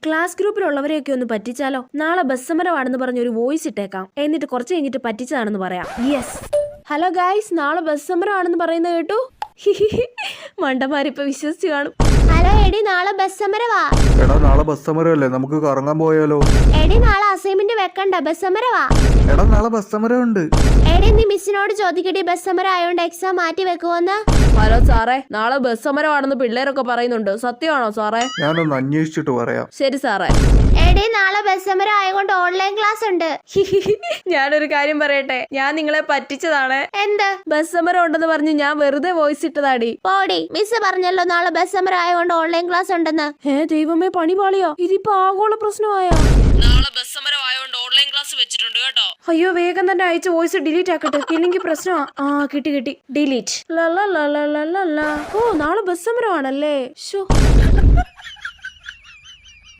Class ഗ്രൂപ്പിലുള്ളവരെയൊക്കെ ഒന്ന് പറ്റിച്ചാലോ? നാളെ bus സമരമാണെന്ന് പറഞ്ഞ് ഒരു വോയിസ് ഇട്ടേക്കാം. എന്നിട്ട് കുറച്ച് കഴിഞ്ഞിട്ട് പറ്റിച്ചതാണെന്ന് പറയാം. യെസ്. ഹലോ ഗൈസ്, നാളെ ബസ് സമരമാണെന്ന് പറയുന്നത് കേട്ടു. മണ്ടന്മാരിപ്പോ വിശ്വസിച്ച് കാണും. ഹലോ എടി, നാളെ ബസ് സമരവാ. എടാ നാളെ ബസ് സമരമല്ലേ, നമുക്ക് കറങ്ങാൻ പോയാലോ? എടി നാളെ അസൈൻമെന്റ് വെക്കണ്ട, ബസ് സമരവാ. എടാ നാളെ ബസ് സമരമുണ്ട്. എടി നീ മിസ്സിനോട് ചോദിക്കടി, ബസ് സമരം ആയോണ്ട് എക്സാം മാറ്റി വെക്കുവോന്ന്. ഹലോ സാറേ, നാളെ ബസ് സമരമാണെന്ന് പിള്ളേരൊക്കെ പറയുന്നുണ്ട്. സത്യമാണോ സാറേ? ഞാനൊന്ന് അന്വേഷിച്ചിട്ട് പറയാം. ശരി സാറേ. എടി നാളെ ബസ് സമരം ആയതുകൊണ്ട് ഓൺലൈൻ ക്ലാസ് ഉണ്ട്. ഞാനൊരു കാര്യം പറയട്ടെ, ഞാൻ നിങ്ങളെ പറ്റിച്ചതാണ്. എന്ത്? ബസ് സമരം ഉണ്ടെന്ന് പറഞ്ഞ് ഞാൻ വെറുതെ വോയിസ് ഇട്ടതാടി. പോടി, മിസ് പറഞ്ഞല്ലോ നാളെ ബസ് സമരം ആയതുകൊണ്ട് ഓൺലൈൻ ക്ലാസ് ഉണ്ടെന്ന്. ദൈവമേ, പണി പാളിയോ? ഇതിപ്പോ ആഗോള പ്രശ്നമായോ? നാളെ ബസ് സമരം ആയതുകൊണ്ട് ഓൺലൈൻ ക്ലാസ് വെച്ചിട്ടുണ്ട് കേട്ടോ. അയ്യോ, വേഗം തന്നെ അയച്ച വോയിസ് ഡിലീറ്റ് ആക്കട്ടെ, ഇല്ലെങ്കിൽ പ്രശ്നമാ. കിട്ടി ഡിലീറ്റ്. ഓ, നാളെ ബസ് സമരമാണല്ലേ.